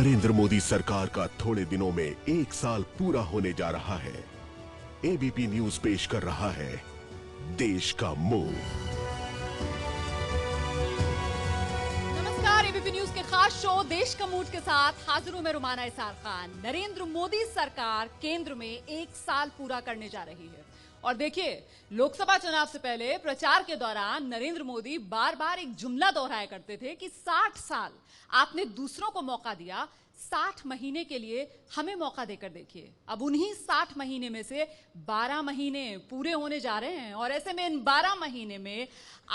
नरेंद्र मोदी सरकार का थोड़े दिनों में 1 साल पूरा होने जा रहा है। एबीपी न्यूज पेश कर रहा है देश का मूड। नमस्कार, एबीपी न्यूज के खास शो देश का मूड के साथ हाजिर हूं मैं रुमाना इसार खान। नरेंद्र मोदी सरकार केंद्र में 1 साल पूरा करने जा रही है और देखिए, लोकसभा चुनाव से पहले प्रचार के दौरान नरेंद्र मोदी बार बार एक जुमला दोहराया करते थे कि 60 साल आपने दूसरों को मौका दिया, 60 महीने के लिए हमें मौका देकर देखिए। अब उन्हीं 60 महीने में से 12 महीने पूरे होने जा रहे हैं और ऐसे में इन 12 महीने में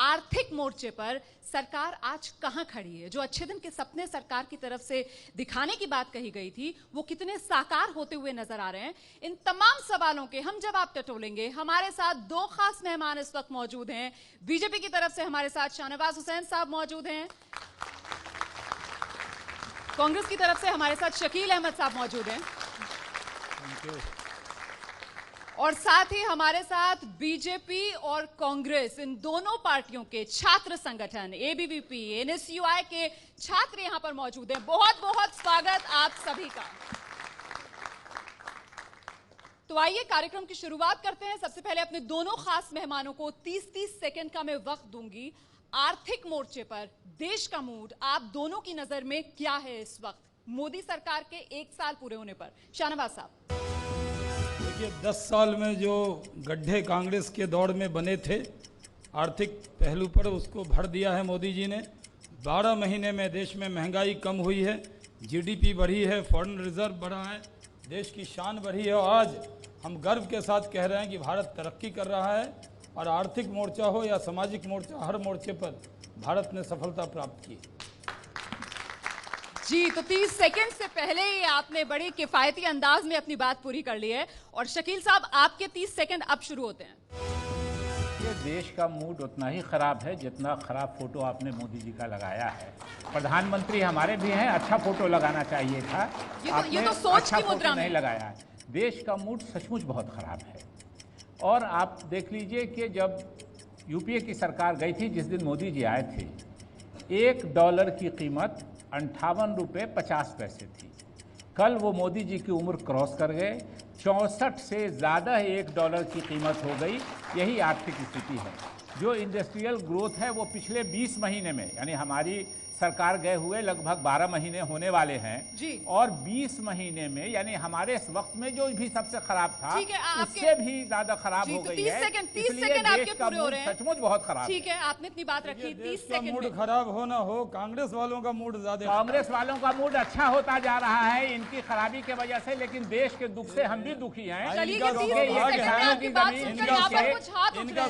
आर्थिक मोर्चे पर सरकार आज कहां खड़ी है। जो अच्छे दिन के सपने सरकार की तरफ से दिखाने की बात कही गई थी, वो कितने साकार होते हुए नजर आ रहे हैं। इन तमाम सवालों के हम जवाब टटोलेंगे। हमारे साथ 2 खास मेहमान इस वक्त मौजूद हैं। बीजेपी की तरफ से हमारे साथ शाहनवाज हुसैन साहब मौजूद हैं, कांग्रेस की तरफ से हमारे साथ शकील अहमद साहब मौजूद हैं और साथ ही हमारे साथ बीजेपी और कांग्रेस इन दोनों पार्टियों के छात्र संगठन एबीवीपी एनएसयूआई के छात्र यहां पर मौजूद हैं। बहुत बहुत स्वागत आप सभी का। तो आइए कार्यक्रम की शुरुआत करते हैं। सबसे पहले अपने दोनों खास मेहमानों को 30-30 सेकंड का मैं वक्त दूंगी। आर्थिक मोर्चे पर देश का मूड आप दोनों की नजर में क्या है इस वक्त, मोदी सरकार के 1 साल पूरे होने पर? शाहनवाज साहब। देखिए, 10 साल में जो गड्ढे कांग्रेस के दौर में बने थे आर्थिक पहलू पर, उसको भर दिया है मोदी जी ने। 12 महीने में देश में महंगाई कम हुई है, जीडीपी बढ़ी है, फॉरेन रिजर्व बढ़ा है, देश की शान बढ़ी है और आज हम गर्व के साथ कह रहे हैं कि भारत तरक्की कर रहा है। और आर्थिक मोर्चा हो या सामाजिक मोर्चा, हर मोर्चे पर भारत ने सफलता प्राप्त की जी। तो 30 सेकंड से पहले ही आपने बड़ी किफायती अंदाज में अपनी बात पूरी कर ली है और शकील साहब आपके 30 सेकंड अब शुरू होते हैं। ये देश का मूड उतना ही खराब है जितना खराब फोटो आपने मोदी जी का लगाया है। प्रधानमंत्री हमारे भी हैं, अच्छा फोटो लगाना चाहिए था, ये तो सोच अच्छा की मुद्रा फोटो नहीं में लगाया है। देश का मूड सचमुच बहुत खराब है। और आप देख लीजिए कि जब यूपीए की सरकार गई थी, जिस दिन मोदी जी आए थे, $1 की कीमत 58 रुपये 50 पैसे थी। कल वो मोदी जी की उम्र क्रॉस कर गए, 64 से ज़्यादा $1 की कीमत हो गई। यही आर्थिक स्थिति है। जो इंडस्ट्रियल ग्रोथ है वो पिछले 20 महीने में, यानी हमारी सरकार गए हुए लगभग 12 महीने होने वाले हैं जी। और 20 महीने में, यानी हमारे इस वक्त में जो भी सबसे खराब था, उससे भी ज्यादा खराब हो गई है। 30 सेकंड आपके पूरे हो रहे हैं। सचमुच बहुत खराब। ठीक है, आपने इतनी बात रखी। 30 सेकंड मूड खराब हो ना हो, कांग्रेस वालों का मूड ज्यादा, कांग्रेस वालों का मूड अच्छा होता जा रहा है इनकी खराबी के वजह से, लेकिन देश के दुख से हम भी दुखी हैं।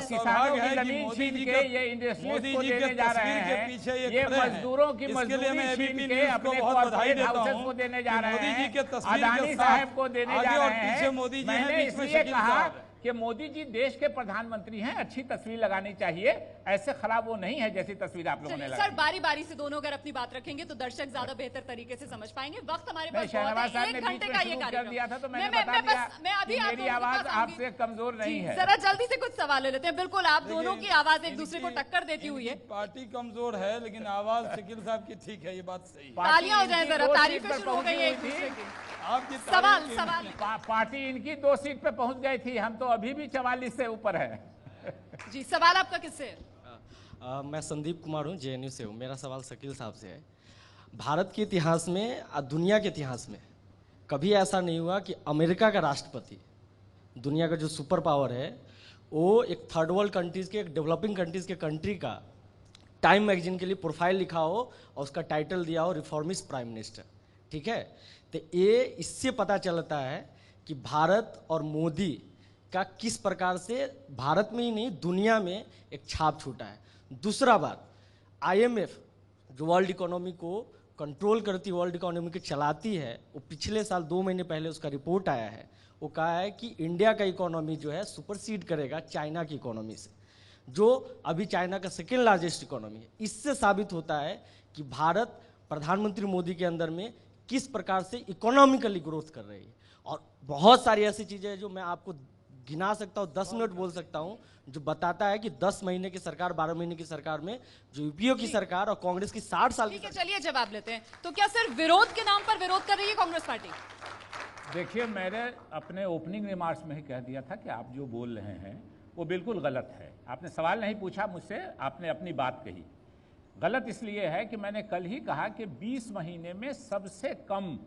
किसानों की जमीन छीन के ये इंडस्ट्री को देने जा रहे हैं, ये मजदूरों की मजदूरी छीन के अपने कॉर्पोरेट हाउसेस को देने जा रहे हैं, अदानी साहब को देने जा रहे हैं। मैंने इसलिए कहा कि मोदी जी देश के प्रधानमंत्री हैं, अच्छी तस्वीर लगानी चाहिए, ऐसे खराब वो नहीं है जैसी तस्वीर आप लोगों ने लगाई। सर, बारी बारी से दोनों अगर अपनी बात रखेंगे तो दर्शक ज्यादा बेहतर तरीके से समझ पाएंगे। वक्त हमारे पास बहुत है, 1 घंटे का ये कार्यक्रम दिया था, तो मैंने बता दिया मैं अभी मेरी आवाज आपसे कमजोर नहीं है। जरा जल्दी से कुछ सवाल ले लेते हैं। बिल्कुल, आप दोनों की आवाज एक दूसरे को टक्कर देती हुई है। पार्टी कमजोर है लेकिन आवाज शकील साहब की ठीक है, ये बात सही है। तालियां हो जाए जरा, तारीफें शुरू हो गई है एक दूसरे की। सवाल पार्टी इनकी 2 सीट पे पहुंच गई थी, हम तो अभी भी 44 से ऊपर है। जी, सवाल आपका किससे है? मैं संदीप कुमार हूँ, जेएनयू से हूँ। मेरा सवाल शकील साहब से है। भारत के इतिहास में, दुनिया के इतिहास में कभी ऐसा नहीं हुआ कि अमेरिका का राष्ट्रपति, दुनिया का जो सुपर पावर है, वो एक थर्ड वर्ल्ड कंट्रीज के, एक डेवलपिंग कंट्रीज के कंट्री का टाइम मैगजीन के लिए प्रोफाइल लिखा हो और उसका टाइटल दिया हो रिफॉर्मिस्ट प्राइम मिनिस्टर। ठीक है, तो ये इससे पता चलता है कि भारत और मोदी का किस प्रकार से भारत में ही नहीं दुनिया में एक छाप छूटा है। दूसरा बात, आईएमएफ जो वर्ल्ड इकोनॉमी को कंट्रोल करती, वर्ल्ड इकोनॉमी को चलाती है, वो पिछले साल 2 महीने पहले उसका रिपोर्ट आया है। वो कहा है कि इंडिया का इकोनॉमी जो है सुपरसीड करेगा चाइना की इकोनॉमी से, जो अभी चाइना का सेकेंड लार्जेस्ट इकोनॉमी है। इससे साबित होता है कि भारत प्रधानमंत्री मोदी के अंदर में किस प्रकार से इकोनॉमिकली ग्रोथ कर रही है। और बहुत सारी ऐसी चीज़ें हैं जो मैं आपको गिना सकता हूँ, 10 मिनट बोल सकता हूँ, जो बताता है कि 10 महीने की सरकार, 12 महीने की सरकार में जो यूपीए की सरकार और कांग्रेस की 60 साल की ठीक है, चलिए जवाब लेते हैं। तो क्या सिर्फ विरोध के नाम पर विरोध कर रही है कांग्रेस पार्टी? देखिए, मैंने अपने ओपनिंग रिमार्क्स में ही कह दिया था कि आप जो बोल रहे हैं वो बिल्कुल गलत है। आपने सवाल नहीं पूछा मुझसे, आपने अपनी बात कही। गलत इसलिए है कि मैंने कल ही कहा कि 20 महीने में सबसे कम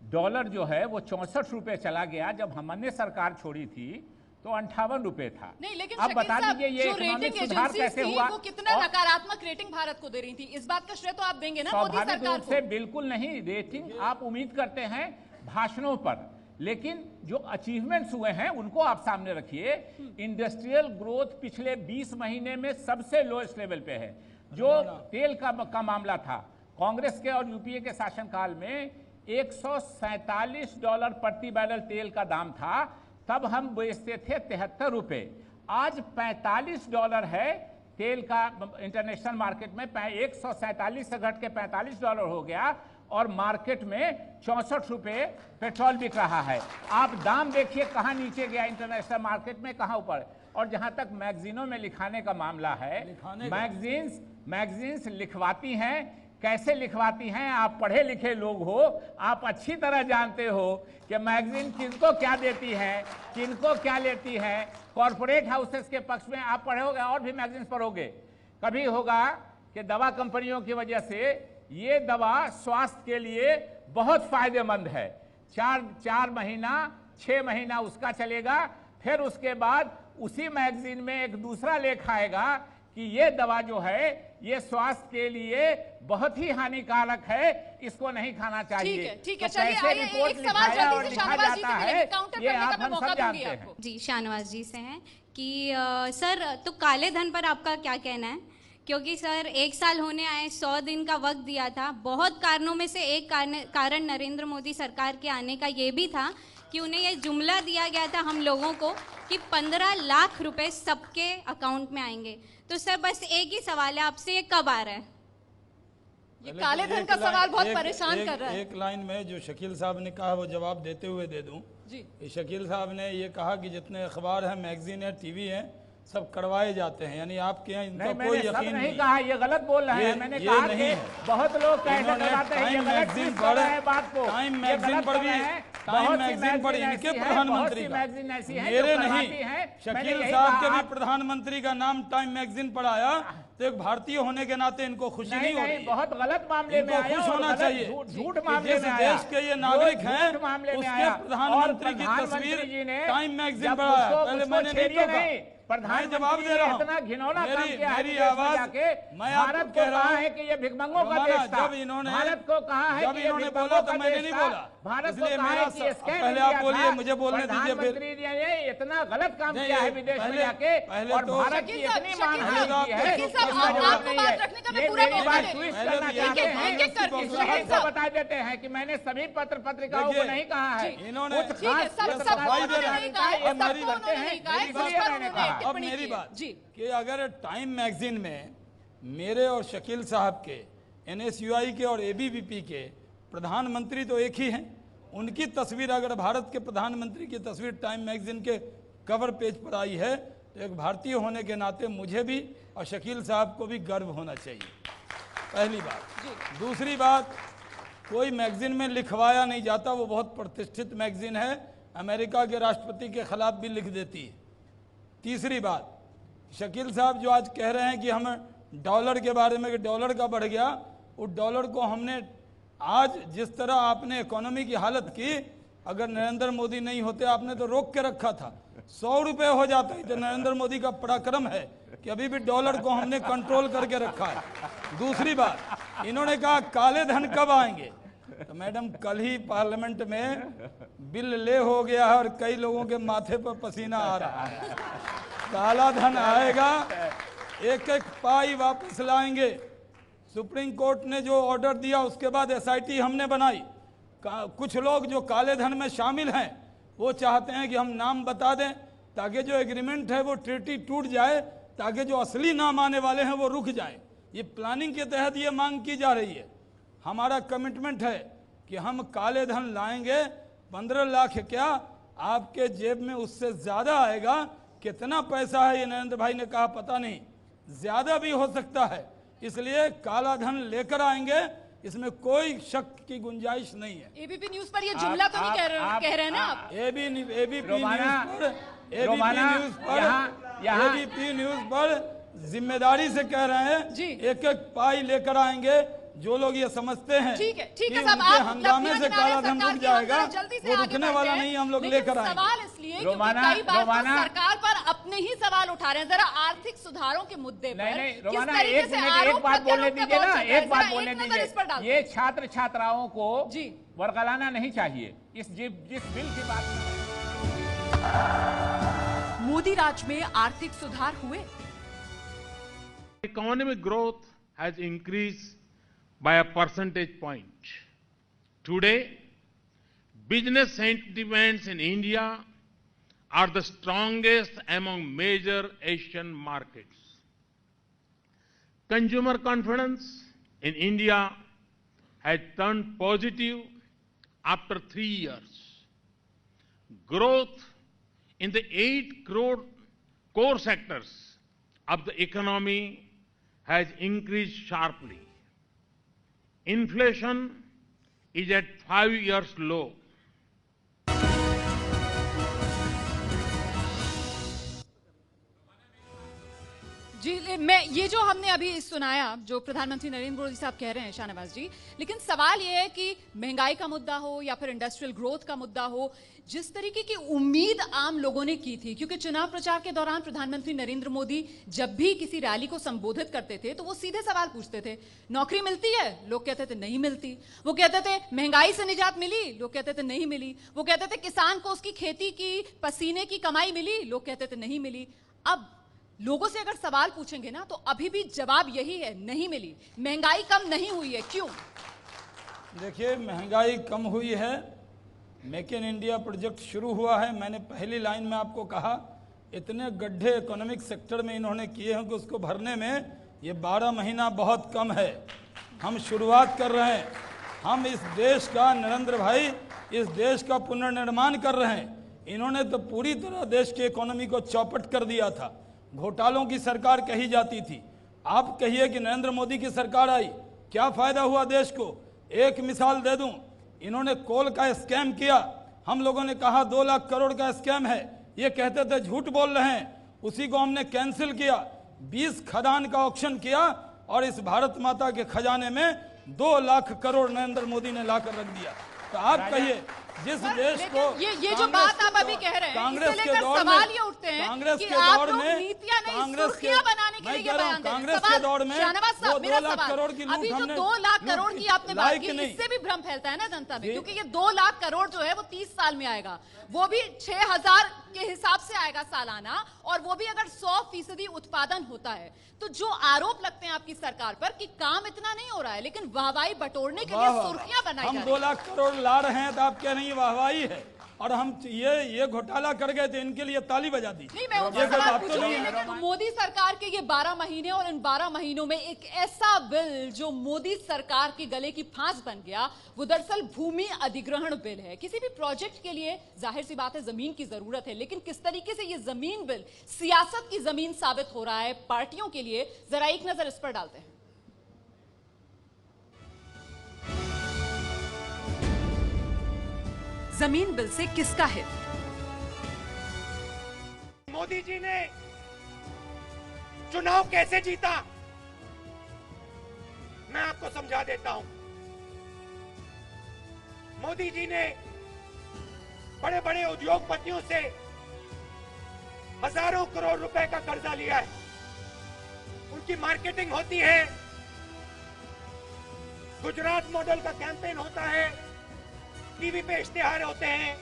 डॉलर जो है वो 64 रुपये चला गया। जब हमने सरकार छोड़ी थी तो 58 रुपये था। नहीं, लेकिन अब शकील बता साहब, दीजिए ये जो इकोनॉमिक रेटिंग सुधार एजेंसीज कैसे थी, हुआ? वो कितना नकारात्मक रेटिंग भारत को दे रही थी, इस बात का श्रेय तो आप देंगे ना मोदी स्वाभाविक सरकार रूप से को? बिल्कुल नहीं। रेटिंग आप उम्मीद करते हैं भाषणों पर, लेकिन जो अचीवमेंट्स हुए हैं उनको आप सामने रखिए। इंडस्ट्रियल ग्रोथ पिछले 20 महीने में सबसे लोएस्ट लेवल पे है। जो तेल का मामला था, कांग्रेस के और यूपीए के शासनकाल में $147 प्रति बैरल तेल का दाम था, तब हम बेचते थे 73 रुपये। आज $45 है तेल का इंटरनेशनल मार्केट में। 147 से घट के $45 हो गया और मार्केट में 64 रुपये पेट्रोल बिक रहा है। आप दाम देखिए कहाँ नीचे गया इंटरनेशनल मार्केट में, कहाँ ऊपर। और जहाँ तक मैगजीनों में लिखाने का मामला है, मैगजीन्स लिखवाती हैं। कैसे लिखवाती हैं? आप पढ़े लिखे लोग हो, आप अच्छी तरह जानते हो कि मैगजीन किनको क्या देती है, किनको क्या लेती है। कॉरपोरेट हाउसेस के पक्ष में आप पढ़ोगे और भी मैगजीन्स पढ़ोगे, कभी होगा कि दवा कंपनियों की वजह से ये दवा स्वास्थ्य के लिए बहुत फायदेमंद है। 4 महीना 6 महीना उसका चलेगा, फिर उसके बाद उसी मैगजीन में एक दूसरा लेख आएगा कि ये दवा जो है ये स्वास्थ्य के लिए बहुत ही हानिकारक है, इसको नहीं खाना चाहिए। ठीक है, तो चलिए कैसे आइए रिपोर्ट एक सवाल लिखाया और जल्दी से लिखा शाहनवाज जी जाता से है, मिलेगा, काउंटर ये करने का आप मैं हम मौका सब दूंगी जानते हैं। आपको। जी, शाहनवाज जी से हैं कि सर, तो काले धन पर आपका क्या कहना है? क्योंकि सर 1 साल होने आए, 100 दिन का वक्त दिया था। बहुत कारणों में से एक कारण नरेंद्र मोदी सरकार के आने का ये भी था कि उन्हें ये जुमला दिया गया था हम लोगों को कि 15 लाख रुपए सबके अकाउंट में आएंगे। तो सर बस एक ही सवाल है आपसे, ये कब आ रहा है? ये काले धन का सवाल बहुत परेशान कर रहा है। एक लाइन में जो शकील साहब ने कहा वो जवाब देते हुए दे दूं जी। शकील साहब ने ये कहा कि जितने अखबार हैं, मैगजीन है, टीवी हैं, सब करवाए जाते हैं, यानी आपके यहाँ इनका कोई यकीन नहीं कहा, ये गलत बोल रहे हैं। मैंने कहा नहीं है। बहुत लोग कैसे करवाते हैं, ये गलत मैगजीन चीज कर रहे हैं बात को। टाइम मैगजीन पर भी, टाइम मैगजीन पर इनके प्रधानमंत्री का, मेरे नहीं, शकील साहब के भी प्रधानमंत्री का नाम टाइम मैगजीन पर आया, तो एक भारतीय होने के नाते इनको खुशी नहीं हो रही? बहुत गलत मामले में आया, खुश होना चाहिए। झूठ मामले में आया। देश के ये नागरिक हैं, उसके प्रधानमंत्री की तस्वीर टाइम मैगजीन पर आया। पहले मैंने नहीं टोका, मैं जवाब दे रहा हूँ। इतना घिनौना काम किया है मेरी आवाज मैं भारत को कहा है कि ये भिखमंगों का देश था। जब इन्होंने भारत को कहा है जब इन्होंने बोला तो मैंने नहीं बोला। भारत को इसलिए कहा मेरा है कि स्कैम पहले आप बोलिए, मुझे बोलने दीजिए। फिर प्रधानमंत्री ने इतना गलत काम किया है विदेश में जाके, और तो भारत की इतनी मान हानि की है। शकील साहब, आपको बात रखने का मैं पूरा मौका दे रही हूं। करना चाहते हैं, एक-एक करके इसलिए इनको बता देते हैं कि मैंने सभी पत्रिकाओं को नहीं कहा है। इन्होंने ठीक है, सफाई दे रहे हैं। अब मेरी बात कि अगर टाइम मैगजीन में मेरे और शकील साहब के, NSUI के और ABVP के प्रधानमंत्री तो एक ही हैं, उनकी तस्वीर अगर भारत के प्रधानमंत्री की तस्वीर टाइम मैगजीन के कवर पेज पर आई है, तो एक भारतीय होने के नाते मुझे भी और शकील साहब को भी गर्व होना चाहिए। पहली बात। दूसरी बात, कोई मैगजीन में लिखवाया नहीं जाता, वो बहुत प्रतिष्ठित मैगजीन है, अमेरिका के राष्ट्रपति के खिलाफ भी लिख देती है। तीसरी बात, शकील साहब जो आज कह रहे हैं कि हम डॉलर के बारे में, कि डॉलर का बढ़ गया, उस डॉलर को हमने आज जिस तरह आपने इकोनॉमी की हालत की, अगर नरेंद्र मोदी नहीं होते, आपने तो रोक के रखा था, 100 रुपये हो जाता है। तो नरेंद्र मोदी का पराक्रम है कि अभी भी डॉलर को हमने कंट्रोल करके रखा है। दूसरी बात, इन्होंने कहा काले धन कब आएंगे, तो मैडम कल ही पार्लियामेंट में बिल ले हो गया है और कई लोगों के माथे पर पसीना आ रहा है। काला धन आएगा, एक एक पाई वापस लाएंगे। सुप्रीम कोर्ट ने जो ऑर्डर दिया उसके बाद SIT हमने बनाई। कुछ लोग जो काले धन में शामिल हैं वो चाहते हैं कि हम नाम बता दें ताकि जो एग्रीमेंट है वो ट्रीटी टूट जाए, ताकि जो असली नाम आने वाले हैं वो रुक जाए। ये प्लानिंग के तहत ये मांग की जा रही है। हमारा कमिटमेंट है कि हम काले धन लाएंगे, 15 लाख क्या आपके जेब में उससे ज्यादा आएगा। कितना पैसा है ये नरेंद्र भाई ने कहा पता नहीं, ज्यादा भी हो सकता है। इसलिए काला धन लेकर आएंगे, इसमें कोई शक की गुंजाइश नहीं है। एबीपी न्यूज पर ये जुमला तो नहीं कह रहे हैं ना आप? एबीपी न्यूज पर जिम्मेदारी से कह रहे हैं जी। एक एक पाई लेकर आएंगे। जो लोग ये समझते हैं ठीक है कि साहब, उनके आप हंगामे से काला धन रुक जाएगा, जल्दी से वो आगे रुकने वाला बढ़ते हैं। नहीं, हम लोग लेकिन लेकर आएंगे। सवाल इसलिए क्योंकि कई बार तो सरकार पर अपने ही सवाल उठा रहे हैं। जरा आर्थिक सुधारों के मुद्दे पर नहीं किस रोमाना, तरीके एक से मिनट, आरोप एक बात बोलने प्रत्यारोप का दीजिए दौर ना, चल रहा है। एक बात जरा बोलने एक नजर इस पर डालते दीजिए। हैं। ये छात्र छात्राओं को जी वर्गलाना नहीं चाहिए। इस जिस बिल की बात मोदी राज में आर्थिक सुधार हुए। Economic growth has increased by a percentage point. Today, business sentiments in India are the strongest among major Asian markets. Consumer confidence in India has turned positive after 3 years. Growth in the 8 core sectors of the economy has increased sharply. Inflation is at 5 years low. जी मैं ये जो हमने अभी सुनाया जो प्रधानमंत्री नरेंद्र मोदी साहब कह रहे हैं शाहनवाज जी, लेकिन सवाल ये है कि महंगाई का मुद्दा हो या फिर इंडस्ट्रियल ग्रोथ का मुद्दा हो, जिस तरीके की उम्मीद आम लोगों ने की थी, क्योंकि चुनाव प्रचार के दौरान प्रधानमंत्री नरेंद्र मोदी जब भी किसी रैली को संबोधित करते थे तो वो सीधे सवाल पूछते थे, नौकरी मिलती है? लोग कहते थे नहीं मिलती। वो कहते थे महंगाई से निजात मिली? लोग कहते थे नहीं मिली। वो कहते थे किसान को उसकी खेती की पसीने की कमाई मिली? लोग कहते थे नहीं मिली। अब लोगों से अगर सवाल पूछेंगे ना तो अभी भी जवाब यही है, नहीं मिली। महंगाई कम नहीं हुई है, क्यों? देखिए, महंगाई कम हुई है, मेक इन इंडिया प्रोजेक्ट शुरू हुआ है। मैंने पहली लाइन में आपको कहा इतने गड्ढे इकोनॉमिक सेक्टर में इन्होंने किए हैं कि उसको भरने में ये 12 महीना बहुत कम है। हम शुरुआत कर रहे हैं। हम इस देश का, नरेंद्र भाई, इस देश का पुनर्निर्माण कर रहे हैं। इन्होंने तो पूरी तरह देश की इकोनॉमी को चौपट कर दिया था। घोटालों की सरकार कही जाती थी। आप कहिए कि नरेंद्र मोदी की सरकार आई, क्या फायदा हुआ देश को? एक मिसाल दे दूं, इन्होंने कोल का स्कैम किया। हम लोगों ने कहा 2 लाख करोड़ का स्कैम है, ये कहते थे झूठ बोल रहे हैं। उसी को हमने कैंसिल किया। 20 खदान का ऑक्शन किया और इस भारत माता के खजाने में 2 लाख करोड़ नरेंद्र मोदी ने लाकर रख दिया। तो आप कहिए जिस देश को ये जो बात आप अभी कह रहे हैं, कांग्रेस के दौर सवाल ये उठते हैं कांग्रेस कि के आप दौर लोग में नीतियां नहीं कांग्रेस सुर्खियां बनाने के लिए ये बयान दे रहे हैं। कांग्रेस के दौर में शाहनवाज साहब, मेरा 2 लाख सवाल, करोड़ की लूट अभी जो हमने 2 लाख करोड़ की आपने बात की, नहीं। इससे भी भ्रम फैलता है ना जनता में, क्योंकि ये 2 लाख करोड़ जो है वो 30 साल में आएगा, वो भी 6000 के हिसाब से आएगा सालाना, और वो भी अगर 100% उत्पादन होता है। तो जो आरोप लगते हैं आपकी सरकार पर कि काम इतना नहीं हो रहा है, लेकिन वाहवाही बटोरने के लिए सुर्खियां बनाई जा रही हैं। हम 2 लाख करोड़ ला रहे हैं तो आप कह रही हैं वाहवाही है, और हम ये घोटाला कर गए थे, इनके लिए ताली बजा दी। नहीं, मैं उनसे सवाल पूछूंगी, लेकिन मोदी सरकार के ये 12 महीने और इन 12 महीनों में एक ऐसा बिल जो मोदी सरकार के गले की फांस बन गया, वो दरअसल भूमि अधिग्रहण बिल है। किसी भी प्रोजेक्ट के लिए जाहिर सी बात है जमीन की जरूरत है, लेकिन किस तरीके से ये जमीन बिल सियासत की जमीन साबित हो रहा है पार्टियों के लिए, जरा एक नजर इस पर डालते हैं। जमीन बिल से किसका हित? मोदी जी ने चुनाव कैसे जीता, मैं आपको समझा देता हूं। मोदी जी ने बड़े बड़े उद्योगपतियों से हजारों करोड़ रुपए का कर्जा लिया है। उनकी मार्केटिंग होती है, गुजरात मॉडल का कैंपेन होता है, टीवी पे इश्तिहार होते हैं।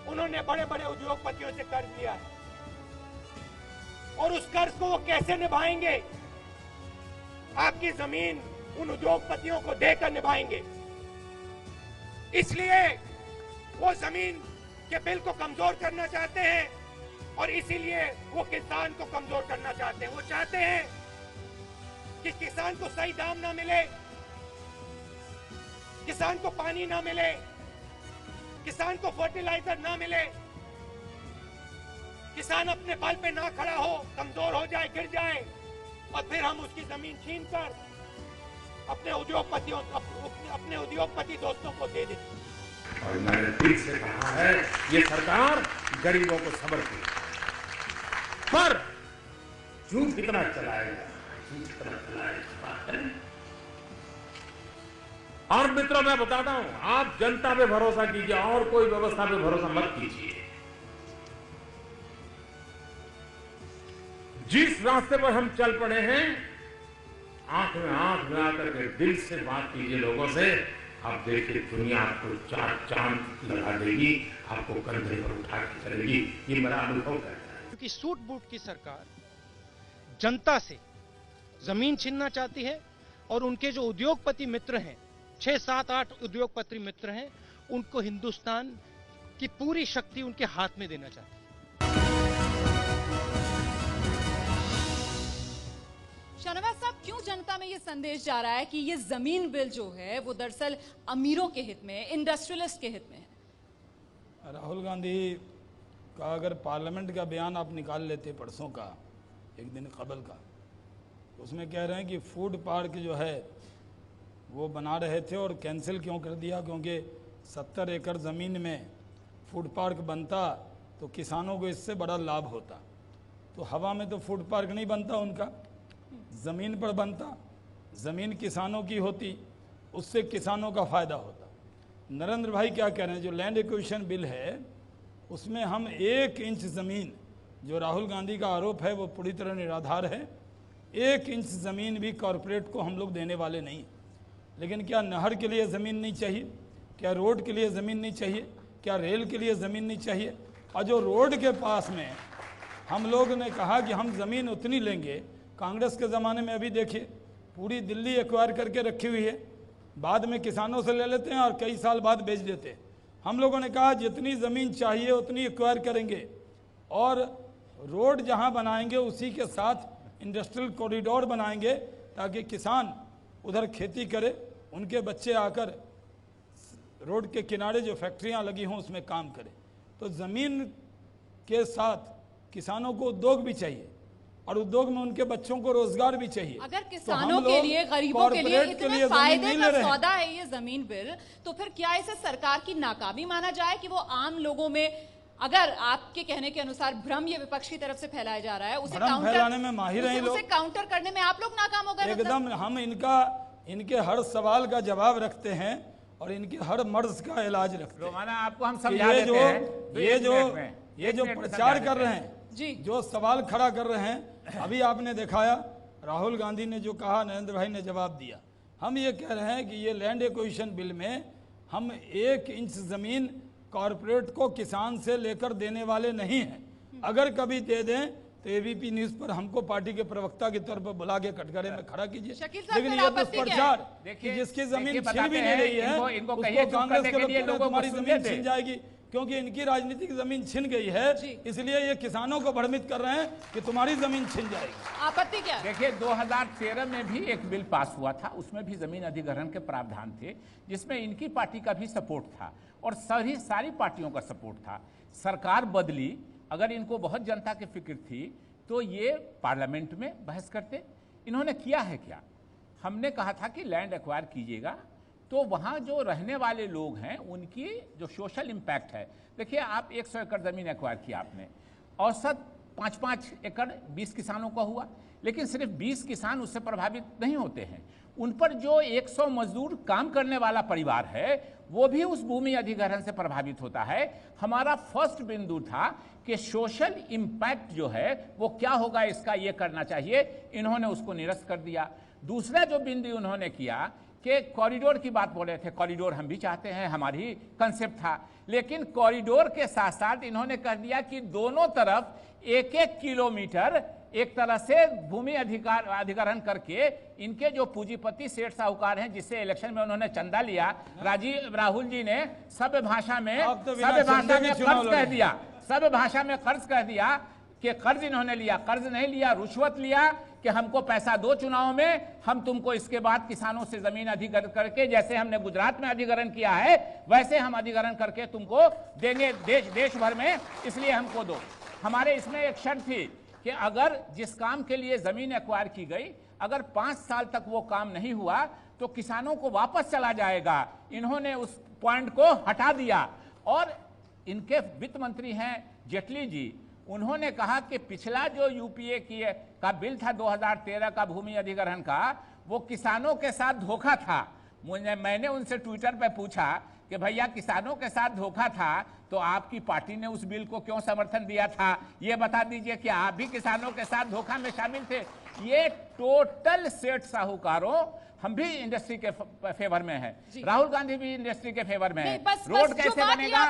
उन्होंने बड़े बड़े उद्योगपतियों से कर्ज लिया है, और उस कर्ज को वो कैसे निभाएंगे? आपकी जमीन उन उद्योगपतियों को देकर निभाएंगे। इसलिए वो जमीन के बिल को कमजोर करना चाहते हैं, और इसीलिए वो किसान को कमजोर करना चाहते हैं। वो चाहते हैं कि किसान को सही दाम ना मिले, किसान को पानी ना मिले, किसान को फर्टिलाइजर ना मिले, किसान अपने बल पे ना खड़ा हो, कमजोर हो जाए, गिर जाए, और फिर हम उसकी जमीन छीनकर अपने उद्योगपति दोस्तों को दे देते। और मैंने दिल से कहा है, ये सरकार गरीबों को समर्पित है, पर झूठ कितना चलाएगा, और मित्रों मैं बताता हूं, आप जनता पे भरोसा कीजिए और कोई व्यवस्था पे भरोसा मत कीजिए। जिस रास्ते पर हम चल पड़े हैं, आंख में आंख मिलाकर के दिल से बात कीजिए लोगों से, आप देखिए दुनिया आपको चार चांद लगा देगी, आपको कंधे पर उठा के चलेगी। ये मेरा अनुभव है। क्योंकि सूट बूट की सरकार जनता से जमीन छीनना चाहती है और उनके जो उद्योगपति मित्र हैं, 6, 7, 8 उद्योगपति मित्र हैं, उनको हिंदुस्तान की पूरी शक्ति उनके हाथ में देना चाहती है। शाहनवाज साहब, क्यों जनता में ये संदेश जा रहा है कि ये जमीन बिल जो है वो दरअसल अमीरों के हित में, इंडस्ट्रियलिस्ट के हित में है? राहुल गांधी का अगर पार्लियामेंट का बयान आप निकाल लेते परसों का, एक दिन कबल का, उसमें कह रहे हैं कि फूड पार्क जो है वो बना रहे थे और कैंसिल क्यों कर दिया, क्योंकि 70 एकड़ ज़मीन में फूड पार्क बनता तो किसानों को इससे बड़ा लाभ होता। तो हवा में तो फूड पार्क नहीं बनता उनका, ज़मीन पर बनता, ज़मीन किसानों की होती, उससे किसानों का फ़ायदा होता। नरेंद्र भाई क्या कह रहे हैं, जो लैंड एक्विजिशन बिल है उसमें हम 1 इंच ज़मीन, जो राहुल गांधी का आरोप है वो पूरी तरह निराधार है, 1 इंच ज़मीन भी कॉरपोरेट को हम लोग देने वाले नहीं। लेकिन क्या नहर के लिए ज़मीन नहीं चाहिए? क्या रोड के लिए ज़मीन नहीं चाहिए? क्या रेल के लिए ज़मीन नहीं चाहिए? और जो रोड के पास में हम लोग ने कहा कि हम ज़मीन उतनी लेंगे, कांग्रेस के ज़माने में अभी देखिए पूरी दिल्ली एक्वायर करके रखी हुई है, बाद में किसानों से ले लेते हैं और कई साल बाद बेच देते हैं। हम लोगों ने कहा जितनी ज़मीन चाहिए उतनी एक्वायर करेंगे और रोड जहां बनाएंगे उसी के साथ इंडस्ट्रियल कॉरिडोर बनाएंगे ताकि किसान उधर खेती करे, उनके बच्चे आकर रोड के किनारे जो फैक्ट्रियां लगी हों उसमें काम करें। तो ज़मीन के साथ किसानों को उद्योग भी चाहिए और उद्योग में उनके बच्चों को रोजगार भी चाहिए। अगर किसानों के लिए, गरीबों के लिए इतने फायदे का सौदा है ये जमीन बिल, तो फिर क्या इसे सरकार की नाकामी माना जाए कि वो आम लोगों में, अगर आपके कहने के अनुसार भ्रम ये विपक्ष की तरफ से फैलाया जा रहा है, उसे फैलाने में माहिर हैं लोग, उसे काउंटर करने में आप लोग नाकाम हो गए? एकदम हम इनके हर सवाल का जवाब रखते हैं और इनके हर मर्ज का इलाज रखते हैं। रोमाना आपको हम समझा देते हैं। ये जो प्रचार कर रहे हैं जी, जो सवाल खड़ा कर रहे हैं, अभी आपने दिखाया राहुल गांधी ने जो कहा, नरेंद्र भाई ने जवाब दिया। हम ये कह रहे हैं कि ये लैंड एक्विजिशन बिल में हम 1 इंच ज़मीन कॉरपोरेट को किसान से लेकर देने वाले नहीं हैं। अगर कभी दे दें तो एबीपी न्यूज़ पर हमको पार्टी के प्रवक्ता के तौर पर बुला के कटघरे में खड़ा कीजिए। लेकिन ये दुष्प्रचार कि जिसकी ज़मीन छीन भी नहीं रही है उसको कांग्रेस के लोग तुम्हारी ज़मीन छीन जाएगी, क्योंकि इनकी राजनीतिक जमीन छिन गई है, इसलिए ये किसानों को भ्रमित कर रहे हैं कि तुम्हारी जमीन छिन जाएगी। आपत्ति क्या? देखिए 2013 में भी एक बिल पास हुआ था, उसमें भी जमीन अधिग्रहण के प्रावधान थे, जिसमें इनकी पार्टी का भी सपोर्ट था और सारी पार्टियों का सपोर्ट था। सरकार बदली, अगर इनको बहुत जनता की फिक्र थी तो ये पार्लियामेंट में बहस करते। इन्होंने किया है क्या? हमने कहा था कि लैंड एक्वायर कीजिएगा तो वहाँ जो रहने वाले लोग हैं उनकी जो सोशल इम्पैक्ट है, देखिए आप 100 एकड़ ज़मीन एक्वायर किया आपने, औसत 5-5 एकड़ 20 किसानों का हुआ, लेकिन सिर्फ 20 किसान उससे प्रभावित नहीं होते हैं, उन पर जो 100 मजदूर काम करने वाला परिवार है वो भी उस भूमि अधिग्रहण से प्रभावित होता है। हमारा फर्स्ट बिंदु था कि सोशल इम्पैक्ट जो है वो क्या होगा, इसका ये करना चाहिए, इन्होंने उसको निरस्त कर दिया। दूसरा जो बिंदु उन्होंने किया कि कॉरिडोर की बात बोल रहे थे, कॉरिडोर हम भी चाहते हैं, हमारी कंसेप्ट था, लेकिन कॉरिडोर के साथ साथ इन्होंने कह दिया कि दोनों तरफ 1-1 किलोमीटर एक तरह से भूमि अधिग्रहण करके इनके जो पूंजीपति सेठ साहूकार हैं, जिससे इलेक्शन में उन्होंने चंदा लिया, राहुल जी ने सब भाषा में कर्ज कह दिया कि कर्ज इन्होंने लिया, कर्ज नहीं लिया, रुश्वत लिया, कि हमको पैसा दो चुनाव में, हम तुमको इसके बाद किसानों से जमीन अधिग्रहण करके, जैसे हमने गुजरात में अधिग्रहण किया है वैसे हम अधिग्रहण करके तुमको देंगे देश भर में, इसलिए हमको दो। हमारे इसमें एक शर्त थी कि अगर जिस काम के लिए जमीन एक्वायर की गई, अगर 5 साल तक वो काम नहीं हुआ तो किसानों को वापस चला जाएगा। इन्होंने उस पॉइंट को हटा दिया। और इनके वित्त मंत्री हैं जेटली जी, उन्होंने कहा कि पिछला जो यूपीए का बिल था 2013 का भूमि अधिग्रहण का, वो किसानों के साथ धोखा था। मैंने उनसे ट्विटर पे पूछा कि भैया किसानों के साथ धोखा था तो आपकी पार्टी ने उस बिल को क्यों समर्थन दिया था, ये बता दीजिए कि आप भी किसानों के साथ धोखा में शामिल थे। ये टोटल सेठ साहूकारों, हम भी इंडस्ट्री के फेवर में है, राहुल गांधी भी इंडस्ट्री के फेवर में है। रोड कैसे बनेगा,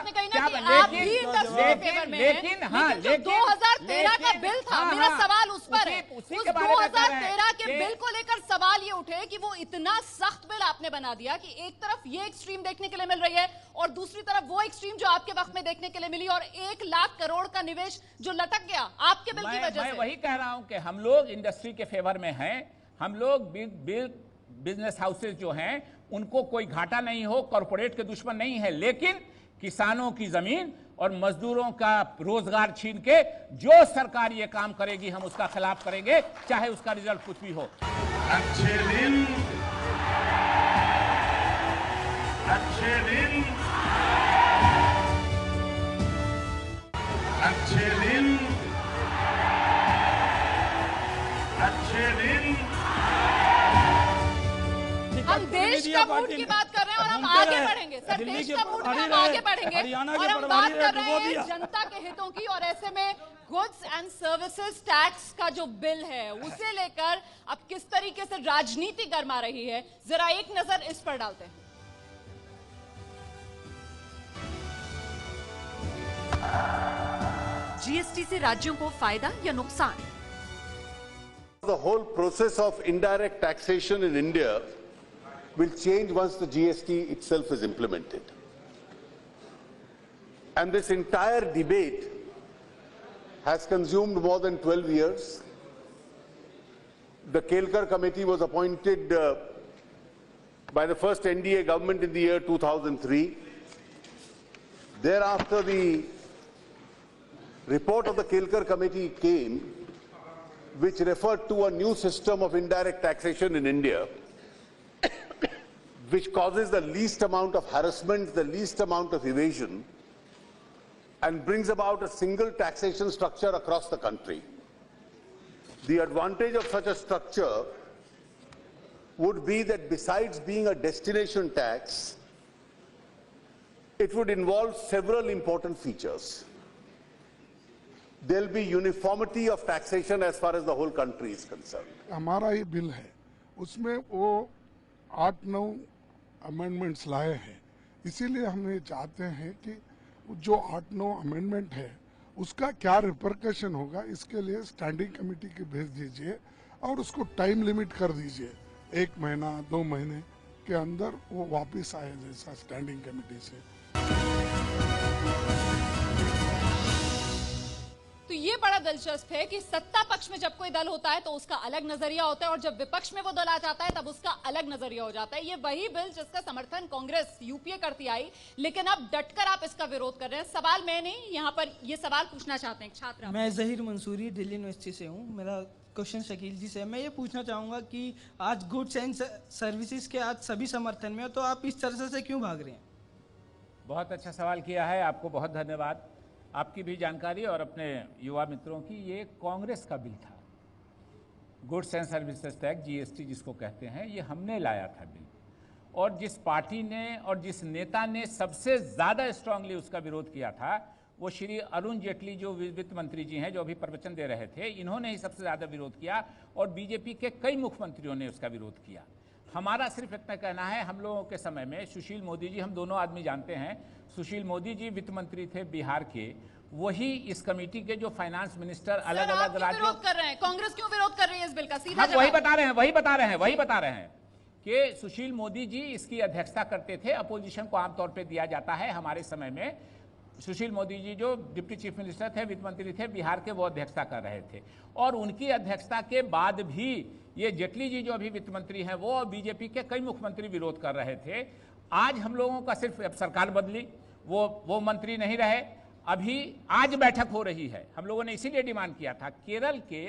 लेकिन हाँ, जो 2013 का बिल था, मेरा सवाल उस पर है। उस 2013 के बिल को लेकर सवाल ये उठे कि वो इतना सख्त बिल आपने बना दिया कि एक तरफ ये एक्सट्रीम देखने के लिए मिल रही है और दूसरी तरफ वो एक्सट्रीम जो आपके वक्त में देखने के लिए मिली, और 1 लाख करोड़ का निवेश जो लटक गया आपके बिल की वजह से। मैं वही कह रहा हूं कि हम लोग इंडस्ट्री के फेवर में हैं, हम लोग बिजनेस हाउसेस जो हैं उनको कोई घाटा नहीं हो, कॉर्पोरेट के दुश्मन नहीं है, लेकिन किसानों की जमीन और मजदूरों का रोजगार छीन के जो सरकार ये काम करेगी हम उसका खिलाफ करेंगे, चाहे उसका रिजल्ट कुछ भी हो। अच्छे दिन अच्छे दिन अच्छे दिन अच्छे दिन। हम देश का मूड की बात कर रहे हैं और हम आगे बढ़ेंगे सर, देश का मूड में हम आगे बढ़ेंगे और हम बात कर रहे हैं जनता के हितों की। और ऐसे में गुड्स एंड सर्विसेज टैक्स का जो बिल है उसे लेकर अब किस तरीके से राजनीति गरमा रही है, जरा एक नजर इस पर डालते हैं। जीएसटी से राज्यों को फायदा या नुकसान? The whole process of indirect taxation in India will change once the GST itself is implemented. And this entire debate has consumed more than 12 years. The Kelkar Committee was appointed by the first NDA government in the year 2003. Thereafter, the report of the Kelkar Committee came, which referred to a new system of indirect taxation in India, which causes the least amount of harassment, the least amount of evasion, and brings about a single taxation structure across the country. The advantage of such a structure would be that besides being a destination tax, it would involve several important features. There will be uniformity of taxation as far as the whole country is concerned. हमारा ये bill है, उसमें वो 8-9 amendments लाए हैं, इसीलिए हम ये चाहते हैं कि जो 8-9 अमेंडमेंट है उसका क्या रिपरकशन होगा, इसके लिए स्टैंडिंग कमेटी के भेज दीजिए और उसको टाइम लिमिट कर दीजिए, 1 महीना 2 महीने के अंदर वो वापस आए जैसा स्टैंडिंग कमेटी से। तो ये बड़ा दिलचस्प है कि सत्ता पक्ष में जब कोई दल होता है तो उसका अलग नजरिया होता है और जब विपक्ष में वो दल आ जाता है तब उसका अलग नजरिया हो जाता है। ये वही बिल जिसका समर्थन कांग्रेस यूपीए करती आई, लेकिन अब डटकर आप इसका विरोध कर रहे हैं। सवाल मैं नहीं, यहाँ पर ये सवाल पूछना चाहते हैं छात्र। मैं जहीर मंसूरी दिल्ली यूनिवर्सिटी से हूँ। मेरा क्वेश्चन शकील जी से, मैं ये पूछना चाहूँगा कि आज गुड्स एंड सर्विसेज के आज सभी समर्थन में हो तो आप इस तरह से क्यों भाग रहे हैं? बहुत अच्छा सवाल किया है, आपको बहुत धन्यवाद। आपकी भी जानकारी और अपने युवा मित्रों की, ये कांग्रेस का बिल था, goods and services tax, GST जिसको कहते हैं, ये हमने लाया था बिल। और जिस पार्टी ने और जिस नेता ने सबसे ज़्यादा स्ट्रांगली उसका विरोध किया था वो श्री अरुण जेटली जो वित्त मंत्री जी हैं, जो अभी प्रवचन दे रहे थे, इन्होंने ही सबसे ज़्यादा विरोध किया और बीजेपी के कई मुख्यमंत्रियों ने उसका विरोध किया। हमारा सिर्फ इतना कहना है, हम लोगों के समय में सुशील मोदी जी, हम दोनों आदमी जानते हैं, सुशील मोदी जी वित्त मंत्री थे बिहार के, वही इस कमेटी के जो फाइनेंस मिनिस्टर अलग अलग राज्यों विरोध कर रहे हैं। कांग्रेस क्यों विरोध कर रही है इस बिल का? सीधा वही बता रहे हैं कि सुशील मोदी जी इसकी अध्यक्षता करते थे। अपोजिशन को आमतौर पे दिया जाता है, हमारे समय में सुशील मोदी जी जो डिप्टी चीफ मिनिस्टर थे, वित्त मंत्री थे बिहार के, वो अध्यक्षता कर रहे थे। और उनकी अध्यक्षता के बाद भी ये जेटली जी जो अभी वित्त मंत्री हैं वो बीजेपी के कई मुख्यमंत्री विरोध कर रहे थे। आज हम लोगों का सिर्फ अब सरकार बदली, वो मंत्री नहीं रहे, अभी आज बैठक हो रही है। हम लोगों ने इसीलिए डिमांड किया था, केरल के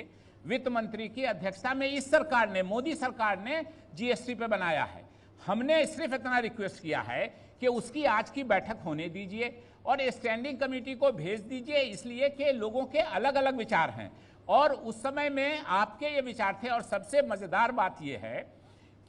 वित्त मंत्री की अध्यक्षता में इस सरकार ने, मोदी सरकार ने जीएसटी पे बनाया है। हमने सिर्फ इतना रिक्वेस्ट किया है कि उसकी आज की बैठक होने दीजिए और स्टैंडिंग कमेटी को भेज दीजिए, इसलिए कि लोगों के अलग अलग विचार हैं और उस समय में आपके ये विचार थे। और सबसे मजेदार बात ये है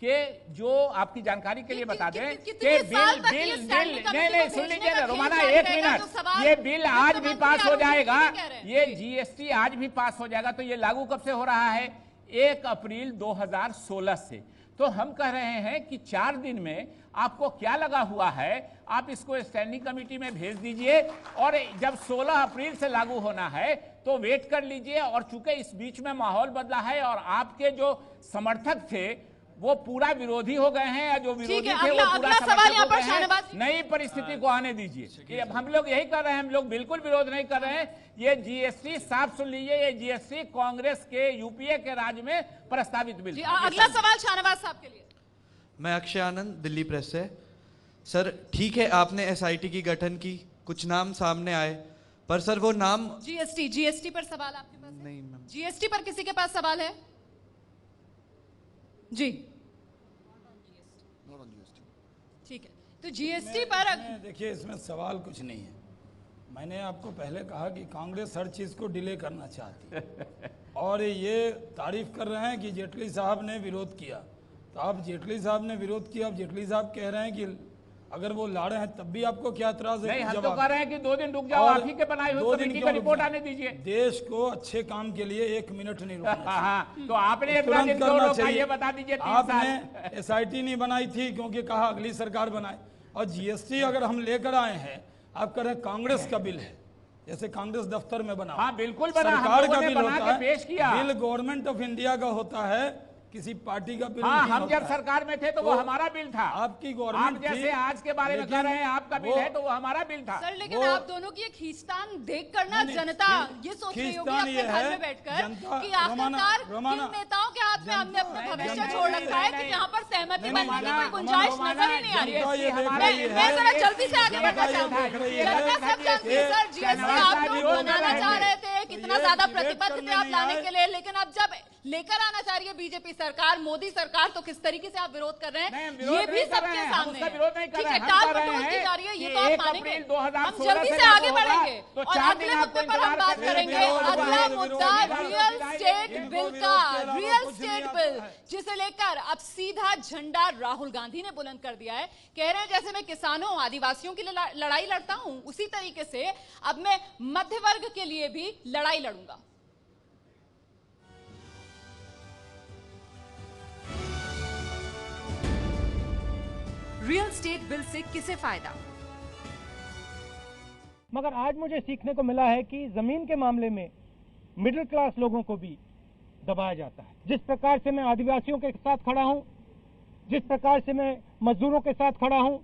कि जो आपकी जानकारी के लिए बता दें कि नहीं सुन लीजिए ना रोमाना, एक मिनट, ये बिल आज भी पास हो जाएगा, ये जीएसटी आज भी पास हो जाएगा। तो ये लागू कब से हो रहा है? 1 अप्रैल 2016 से। तो हम कह रहे हैं कि 4 दिन में आपको क्या लगा हुआ है, आप इसको स्टैंडिंग कमेटी में भेज दीजिए और जब 16 अप्रैल से लागू होना है तो वेट कर लीजिए। और चूंकि इस बीच में माहौल बदला है और आपके जो समर्थक थे वो पूरा विरोधी हो गए हैं, या जो विरोधी थे वो पूरा समर्थक हो गए हैं, नई परिस्थिति को आने दीजिए। हम लोग यही कर रहे हैं, हम लोग बिल्कुल विरोध नहीं कर रहे हैं। ये जीएसटी, साफ सुन लीजिए, ये जीएसटी कांग्रेस के यूपीए के राज में प्रस्तावित बिल। अगला सवाल शाहनवाज साहब के लिए। मैं अक्षय आनंद, दिल्ली प्रेस से। सर ठीक है, आपने एसआईटी की गठन की, कुछ नाम सामने आए, पर सर वो नाम जीएसटी पर सवाल आपके पास है? नहीं मैम। जीएसटी पर किसी के पास सवाल है? जी ठीक है, तो जीएसटी पर देखिए इसमें सवाल कुछ नहीं है। मैंने आपको पहले कहा कि कांग्रेस हर चीज को डिले करना चाहती है और ये तारीफ कर रहे हैं कि जेटली साहब ने विरोध किया। तो आप जेटली साहब ने विरोध किया, अब जेटली साहब कह रहे हैं कि अगर वो लाड़े हैं तब भी आपको क्या एतराज है? नहीं, हम तो कह रहे हैं कि 2 दिन रुक जाओ, आप ही के बनाई हुई कमेटी का रिपोर्ट आने दीजिए। देश को अच्छे काम के लिए 1 मिनट नहीं रुकना हाँ, तो आपने तुरंत करना चाहिए, बता दीजिए। आपने एसआईटी नहीं बनाई थी क्योंकि कहा अगली सरकार बनाए, और जीएसटी अगर हम लेकर आए हैं, आप कह रहे हैं कांग्रेस का बिल है, जैसे कांग्रेस दफ्तर में बना। हाँ बिल्कुल बना, सरकार का बिल होता है, पेश किया। बिल गवर्नमेंट ऑफ इंडिया का होता है, किसी पार्टी का बिल हाँ, नहीं हम होता जब सरकार में थे तो वो हमारा बिल था। आपकी गवर्नमेंट आप जैसे आज के बारे में कह रहे हैं आपका बिल है, तो वो हमारा बिल था। सर लेकिन आप दोनों की ये खींचतान देखकर ना जनता ये सोच रही होगी अपने घर में बैठकर कि आखिरकार किन नेताओं के हाथ में हमने अपना भविष्य छोड़ रखा है कि यहाँ पर सहमति बनने की कोई गुंजाइश नजर ही नहीं आ रही है। मैं जरा जल्दी से आगे बढ़ना चाहूंगी। जनता सब जानती है सर, जीएसटी आप लोग बनाना चाह रहे थे, कितना ज्यादा प्रतिबद्ध थे आप लाने के लिए, लेकिन अब जब लेकर आना चाह रही है बीजेपी सरकार, मोदी सरकार, तो किस तरीके से आप विरोध कर रहे हैं ये भी सबके सामने है। ठीक है, टाल मटोल की जा रही है, ये तो आप मानेंगे। हम जल्दी से आगे बढ़ेंगे और अगले मुद्दे पर हम बात करेंगे। अगला मुद्दा रियल स्टेट बिल का, रियल स्टेट बिल, जिसे लेकर अब सीधा झंडा राहुल गांधी ने बुलंद कर दिया है। कह रहे हैं जैसे मैं किसानों आदिवासियों के लिए लड़ाई लड़ता हूं, उसी तरीके से अब मैं मध्य वर्ग के लिए भी लड़ाई लड़ूंगा। रियल स्टेट बिल से किसे फायदा? मगर आज मुझे सीखने को मिला है कि जमीन के मामले में मिडिल क्लास लोगों को भी दबाया जाता है। जिस प्रकार से मैं आदिवासियों के साथ खड़ा हूं, जिस प्रकार से मैं मजदूरों के साथ खड़ा हूं,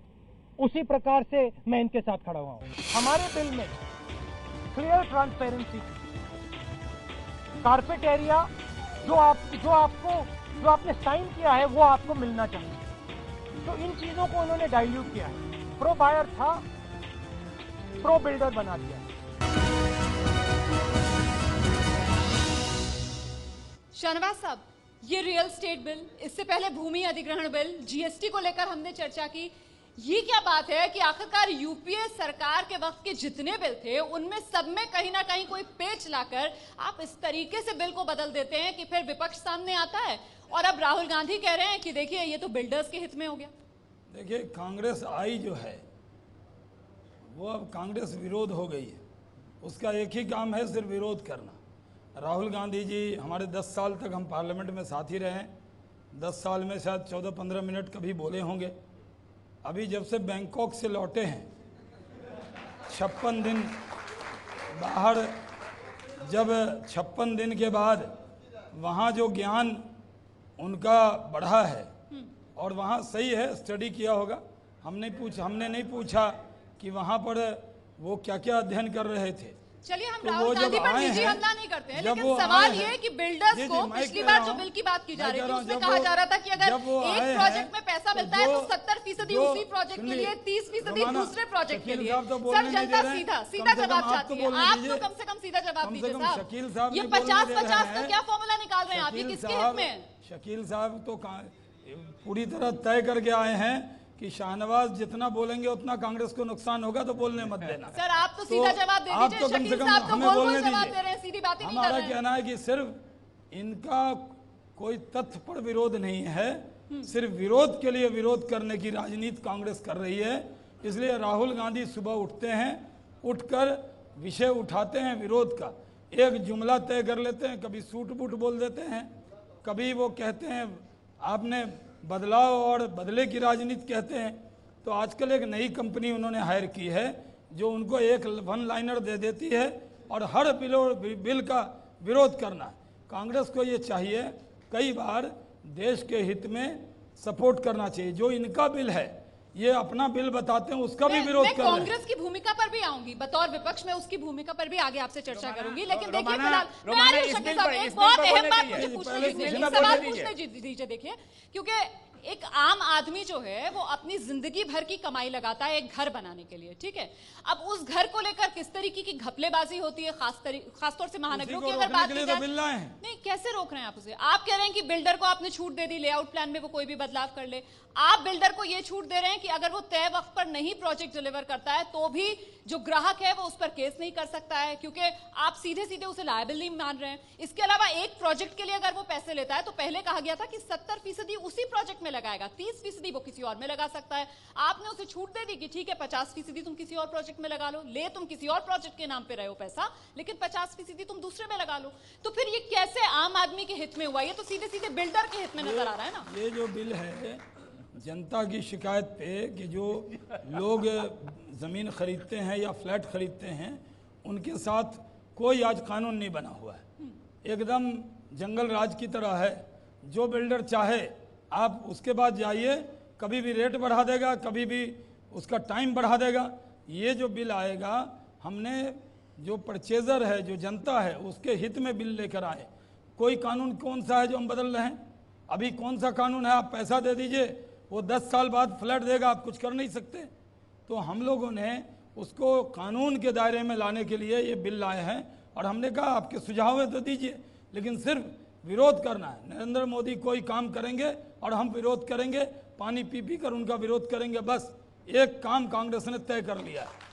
उसी प्रकार से मैं इनके साथ खड़ा हुआ हूं। हमारे बिल में क्लियर ट्रांसपेरेंसी, कारपेट एरिया जो आपने साइन किया है वो आपको मिलना चाहिए। तो इन चीजों को उन्होंने डाइल्यूट किया है। प्रो बायर था, प्रो बिल्डर बना दिया। शाहनवाज साहब, ये रियल स्टेट बिल, इससे पहले भूमि अधिग्रहण बिल, जीएसटी को लेकर हमने चर्चा की। ये क्या बात है कि आखिरकार यूपीए सरकार के वक्त के जितने बिल थे उनमें सब में कहीं ना कहीं कोई पेच लाकर आप इस तरीके से बिल को बदल देते हैं कि फिर विपक्ष सामने आता है और अब राहुल गांधी कह रहे हैं कि देखिए ये तो बिल्डर्स के हित में हो गया। देखिए कांग्रेस आई जो है वो अब कांग्रेस विरोध हो गई है, उसका एक ही काम है सिर्फ विरोध करना। राहुल गांधी जी हमारे 10 साल तक हम पार्लियामेंट में साथ ही रहे, 10 साल में शायद 14-15 मिनट कभी बोले होंगे। अभी जब से बैंकॉक से लौटे हैं, 56 दिन बाहर, जब 56 दिन के बाद वहाँ जो ज्ञान उनका बढ़ा है और वहाँ सही है, स्टडी किया होगा। हमने नहीं पूछा कि वहाँ पर वो क्या क्या अध्ययन कर रहे थे। चलिए हम तो राहुल वो जब गांधी पर आए निजी हैं, हमला नहीं करते हैं, जब लेकिन वो सवाल आए ये हैं, है कि बिल्डर्स जी, को मैं पिछली कह बार रहा जो हूं, बिल की बात की जा मैं रही कह थी रहा हूं, उसमें जब कहा वो- जा रहा था कि अगर जब वो एक आए प्रोजेक्ट हैं, में पैसा तो मिलता है तो जो- 70% जो- उसी प्रोजेक्ट के सुनिए, लिए, 30% रोमाना, दूसरे प्रोजेक्ट के शकील लिए। साहब तो सर बोलने नहीं जनता दे रहे हैं। सीधा कम सीधा से कम जवाब आप तो चाहती है, बोलने आप दीजिए। तो कम से कम सीधा जवाब कम से दीजिए कम शकील साहब साहब। ये नहीं बोलने दे रहे 50-50 का हैं। क्या फॉर्मूला निकाल रहे हैं आप, ये शकील किसके हित साहब- में? शकील साहब तो पूरी तरह तय करके आए हैं कि शाहनवाज जितना बोलेंगे उतना कांग्रेस को नुकसान होगा, तो बोलने मत देना। सर आप तो सीधा जवाब दे आप दीजिए, तो कम से शकील कम साहब तो हमें गोल-गोल बोलने जवाब दीजिए। दे रहे हैं, सीधी बातें नहीं कर हमारा रहे हैं। कहना है कि सिर्फ इनका कोई तथ्य पर विरोध नहीं है, सिर्फ विरोध के लिए विरोध करने की राजनीति कांग्रेस कर रही है। इसलिए राहुल गांधी सुबह उठते हैं, उठकर विषय उठाते हैं विरोध का, एक जुमला तय कर लेते हैं, कभी सूट बूट बोल देते हैं, कभी वो कहते हैं आपने बदलाव और बदले की राजनीति कहते हैं। तो आजकल एक नई कंपनी उन्होंने हायर की है जो उनको एक वन लाइनर दे देती है और हर बिल का विरोध करना है। कांग्रेस को ये चाहिए कई बार देश के हित में सपोर्ट करना चाहिए। जो इनका बिल है, ये अपना बिल बताते हैं, उसका भी विरोध कर रहे हैं। कांग्रेस की भूमिका पर भी आऊंगी, बतौर विपक्ष में उसकी भूमिका पर भी आगे आपसे चर्चा करूंगी, लेकिन देखिए फिलहाल मैं आ रही हूं शकील साहब, एक बहुत अहम बात मुझे पूछने दीजिए, सवाल पूछने दीजिए। देखिए क्योंकि एक आम आदमी जो है वो अपनी जिंदगी भर की कमाई लगाता है एक घर बनाने के लिए, ठीक है। अब उस घर को लेकर किस तरीके की घपलेबाजी होती है, खासतौर से महानगरों की अगर बात की जाए, नहीं कैसे रोक रहे हैं आप उसे? आप कह रहे हैं कि बिल्डर को आपने छूट दे दी, लेआउट प्लान में वो कोई भी बदलाव कर ले। आप बिल्डर को ये छूट दे रहे हैं कि अगर वो तय वक्त पर नहीं प्रोजेक्ट डिलीवर करता है तो भी जो ग्राहक है वो उस पर केस नहीं कर सकता है, क्योंकि आप सीधे सीधे उसे लायबल नहीं मान रहे हैं। इसके अलावा एक प्रोजेक्ट के लिए अगर वो पैसे लेता है तो पहले कहा गया था कि 70% उसी प्रोजेक्ट में लगाएगा, 30% वो किसी और में लगा सकता है। आपने उसे छूट दे दी कि ठीक है 50% तुम किसी और प्रोजेक्ट में लगा लो, ले तुम किसी और प्रोजेक्ट के नाम पे रहे हो पैसा, लेकिन 50% तुम दूसरे में लगा लो। तो फिर ये कैसे आम आदमी के हित में हुआ? ये तो सीधे सीधे बिल्डर के हित में नजर आ रहा है ना। ये जो बिल है जनता की शिकायत पे कि जो लोग ज़मीन खरीदते हैं या फ्लैट खरीदते हैं उनके साथ कोई आज कानून नहीं बना हुआ है, एकदम जंगल राज की तरह है। जो बिल्डर चाहे आप उसके बाद जाइए, कभी भी रेट बढ़ा देगा, कभी भी उसका टाइम बढ़ा देगा। ये जो बिल आएगा, हमने जो परचेजर है, जो जनता है, उसके हित में बिल लेकर आए। कोई कानून कौन सा है जो हम बदल रहे हैं? अभी कौन सा कानून है? आप पैसा दे दीजिए, वो 10 साल बाद फ्लैट देगा, आप कुछ कर नहीं सकते। तो हम लोगों ने उसको कानून के दायरे में लाने के लिए ये बिल लाए हैं और हमने कहा आपके सुझाव है तो दीजिए, लेकिन सिर्फ विरोध करना है। नरेंद्र मोदी कोई काम करेंगे और हम विरोध करेंगे, पानी पी पी कर उनका विरोध करेंगे। बस एक काम कांग्रेस ने तय कर लिया है।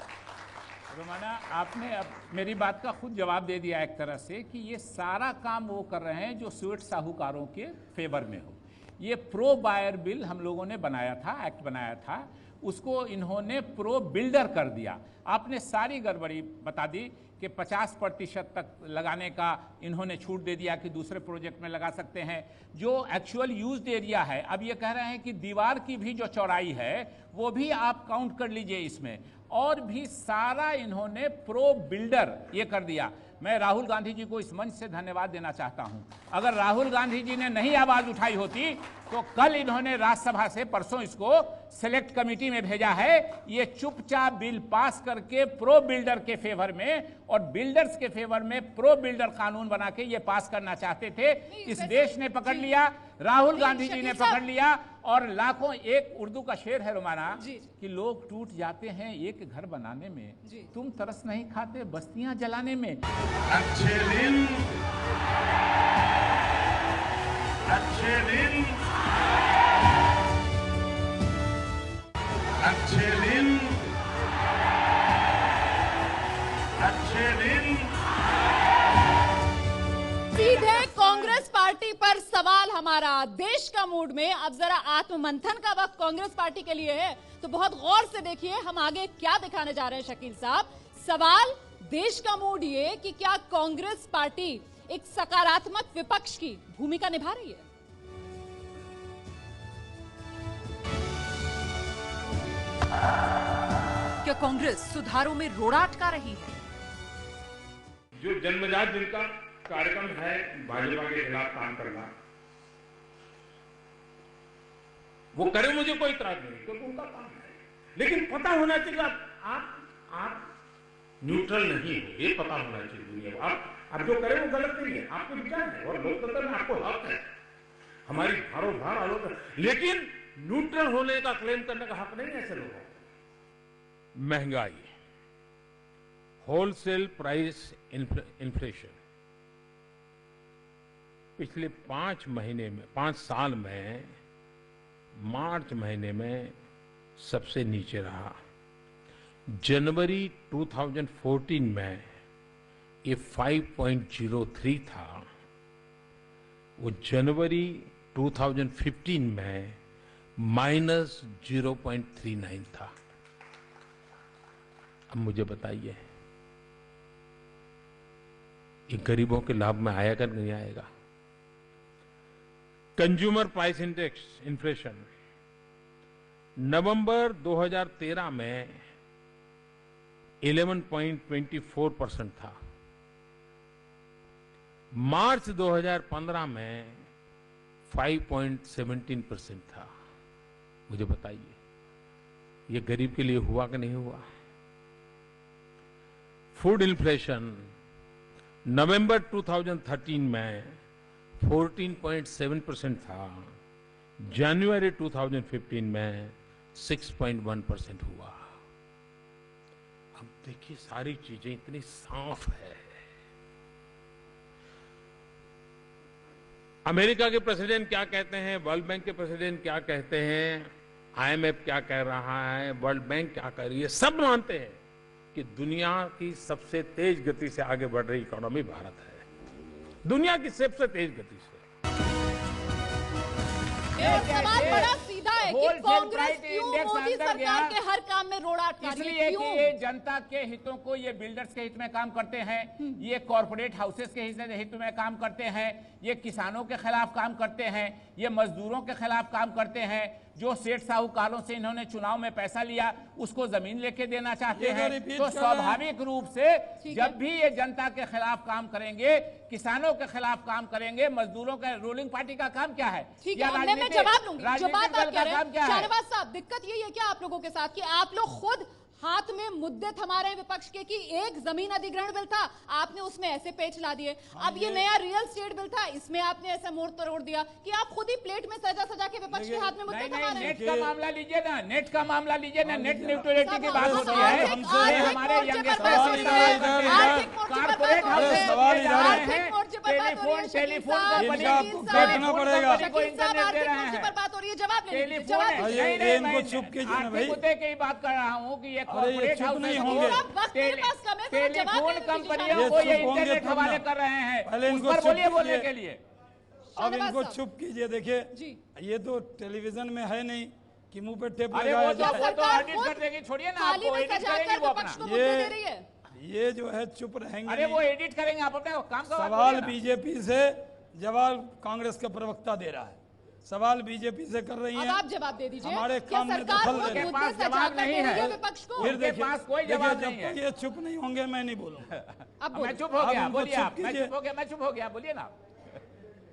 रोमाना, आपने अब मेरी बात का खुद जवाब दे दिया एक तरह से कि ये सारा काम वो कर रहे हैं जो स्वीट साहूकारों के फेवर में हो। ये प्रो बायर बिल हम लोगों ने बनाया था, एक्ट बनाया था, उसको इन्होंने प्रो बिल्डर कर दिया। आपने सारी गड़बड़ी बता दी कि 50% तक लगाने का इन्होंने छूट दे दिया कि दूसरे प्रोजेक्ट में लगा सकते हैं। जो एक्चुअल यूज्ड एरिया है, अब ये कह रहे हैं कि दीवार की भी जो चौड़ाई है वो भी आप काउंट कर लीजिए इसमें, और भी सारा इन्होंने प्रो बिल्डर ये कर दिया। मैं राहुल गांधी जी को इस मंच से धन्यवाद देना चाहता हूं। अगर राहुल गांधी जी ने नहीं आवाज उठाई होती तो कल इन्होंने राज्यसभा से परसों इसको सिलेक्ट कमेटी में भेजा है। ये चुपचाप बिल पास करके प्रो बिल्डर के फेवर में और बिल्डर्स के फेवर में प्रो बिल्डर कानून बना के ये पास करना चाहते थे। इस देश ने पकड़ लिया, राहुल गांधी जी ने पकड़ लिया, और लाखों, एक उर्दू का शेर है रोमाना कि लोग टूट जाते हैं एक घर बनाने में, तुम तरस नहीं खाते बस्तियां जलाने में। अच्छे दिन, अच्छे दिन, अच्छे दिन, अच्छे दिन। सीधे कांग्रेस पार्टी पर सवाल हमारा देश का मूड में। अब जरा आत्ममंथन का वक्त कांग्रेस पार्टी के लिए है, तो बहुत गौर से देखिए हम आगे क्या दिखाने जा रहे हैं शकील साहब। सवाल देश का मूड ये कि क्या कांग्रेस पार्टी एक सकारात्मक विपक्ष की भूमिका निभा रही है? क्या कांग्रेस सुधारों में रोड़ा अटका रही है? जो जन्मजात जिनका कार्यक्रम है भाजपा के खिलाफ काम करना, वो करे, मुझे कोई इतराज नहीं, क्योंकि उनका काम है। लेकिन पता होना चाहिए आप न्यूट्रल नहीं हो, ये पता होना चाहिए दुनिया को। आप जो करें वो गलत नहीं है, आपके विचार है और लोकतंत्र में आपको हक है, हमारी भारोभार आलोचना, लेकिन न्यूट्रल होने का क्लेम करने का हक नहीं है ऐसे लोगों को। महंगाई, होलसेल प्राइस इन्फ्लेशन पिछले 5 साल में मार्च महीने में सबसे नीचे रहा। जनवरी 2014 में ये 5.03 था, वो जनवरी 2015 में -0.39 था। अब मुझे बताइए ये गरीबों के लाभ में आएगा नहीं आएगा? कंज्यूमर प्राइस इंडेक्स इन्फ्लेशन नवंबर 2013 में 11.24% था, मार्च 2015 में 5.17% था। मुझे बताइए ये गरीब के लिए हुआ कि नहीं हुआ? फूड इन्फ्लेशन नवंबर 2013 में 14.7% था, जनवरी 2015 में 6.1% हुआ। अब देखिए सारी चीजें इतनी साफ है। अमेरिका के प्रेसिडेंट क्या कहते हैं, वर्ल्ड बैंक के प्रेसिडेंट क्या कहते हैं, IMF क्या कह रहा है, वर्ल्ड बैंक क्या कह रही है, सब मानते हैं कि दुनिया की सबसे तेज गति से आगे बढ़ रही इकोनॉमी भारत है, दुनिया की सबसे तेज गति से। सवाल बड़ा सीधा है कि कांग्रेस क्यों मोदी सरकार के हर काम में रोड़ा अटका रही है? इसलिए कि ये जनता के हितों को, ये बिल्डर्स के हित में काम करते हैं, ये कॉर्पोरेट हाउसेस के हित में काम करते हैं, ये किसानों के खिलाफ काम करते हैं, ये मजदूरों के खिलाफ काम करते हैं। जो सेठ साहूकारों से इन्होंने चुनाव में पैसा लिया उसको जमीन लेके देना चाहते हैं। तो स्वाभाविक रूप से जब भी ये जनता के खिलाफ काम करेंगे, किसानों के खिलाफ काम करेंगे, मजदूरों के, रूलिंग पार्टी का काम क्या है? ठीक है, मैं जवाब लूंगी। जो बात आप कह रहे हैं शाहनवाज साहब, दिक्कत यही है क्या आप लोगों के साथ कि आप लोग खुद हाथ में मुद्दे थमा रहे हैं विपक्ष के कि एक जमीन अधिग्रहण बिल था, आपने उसमें ऐसे पेच ला दिए, अब ये नया रियल स्टेट बिल था, इसमें आपने ऐसा मोड़ तोड़ दिया कि आप खुद ही प्लेट में सजा सजा के विपक्ष के हाथ में मुद्दे थमा रहे हैं। नेट का मामला लीजिए ना, नेट का मामला लीजिए ना, नेट न्यूट्रलिटी की बात होती है। हमारे टेलीफोन देखना पड़ेगा। बात हो रही है, जवाब इनको चुप कीजिए मुद्दे की बात कर रहा हूँ कि ये कॉर्पोरेट हाउस नहीं होंगे, टेलीफोन कंपनियों को ये इंटरनेट हवाले कर रहे हैं, पहले इनको बोलने के लिए। अब इनको चुप कीजिए। देखिए ये तो टेलीविजन में है नहीं कि मुंह पे टेप लगाया जाए। तो एडिट कर देगी, छोड़िए ना, आपको एडिट करेंगे वो अपना। ये जो है चुप रहेंगे। अरे वो एडिट करेंगे, आप अपने काम का सवाल बीजेपी से जवाब कांग्रेस का प्रवक्ता दे रहा है, सवाल बीजेपी से कर रही है। अब आप जवाब दे दीजिए। हमारे काम में दखल दे रहे हैं। जवाब नहीं है विपक्ष को। फिर देखिए कोई जवाब नहीं है। जब तक ये चुप नहीं होंगे मैं नहीं बोलूंगा। अब मैं चुप हो गया, बोलिए आप। मैं चुप हो गया, बोलिए ना।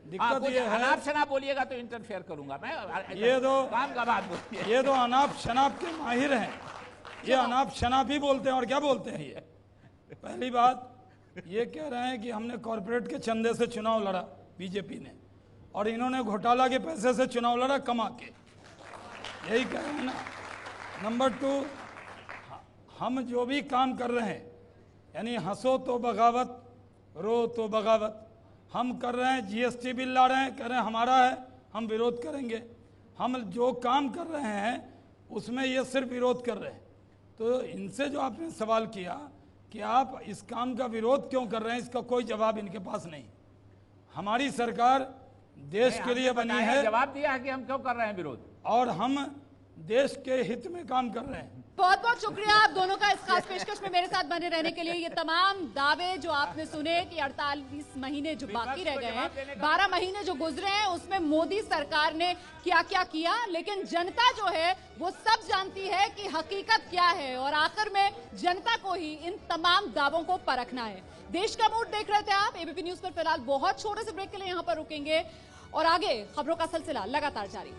दिक्कत ये है, अनाप शनाप बोलिएगा तो इंटरफेयर करूंगा मैं। ये तो काम का बात बोलिए। ये तो अनाप शनाप के माहिर हैं, ये अनाप शनाप ही बोलते हैं और क्या बोलते हैं ये। पहली बात ये कह रहे हैं कि हमने कॉर्पोरेट के चंदे से चुनाव लड़ा बीजेपी ने, और इन्होंने घोटाला के पैसे से चुनाव लड़ा कमा के, यही कह रहे हैं ना। नंबर 2, हम जो भी काम कर रहे हैं, यानी हंसो तो बगावत, रो तो बगावत, हम कर रहे हैं। जीएसटी बिल ला रहे हैं, कह रहे हैं हमारा है, हम विरोध करेंगे। हम जो काम कर रहे हैं उसमें ये सिर्फ विरोध कर रहे हैं। तो इनसे जो आपने सवाल किया कि आप इस काम का विरोध क्यों कर रहे हैं, इसका कोई जवाब इनके पास नहीं। हमारी सरकार देश के लिए बनी है, जवाब दिया है कि हम क्यों कर रहे हैं विरोध, और हम देश के हित में काम कर रहे हैं। बहुत बहुत शुक्रिया आप दोनों का इस खास पेशकश में मेरे साथ बने रहने के लिए। ये तमाम दावे जो आपने सुने कि 48 महीने जो बाकी रह गए हैं, 12 महीने जो गुजरे हैं, उसमें मोदी सरकार ने क्या क्या किया, लेकिन जनता जो है वो सब जानती है कि हकीकत क्या है, और आखिर में जनता को ही इन तमाम दावों को परखना है। देश का मूड देख रहे थे आप एबीपी न्यूज पर। फिलहाल बहुत छोटे से ब्रेक के लिए यहाँ पर रुकेंगे और आगे खबरों का सिलसिला लगातार जारी।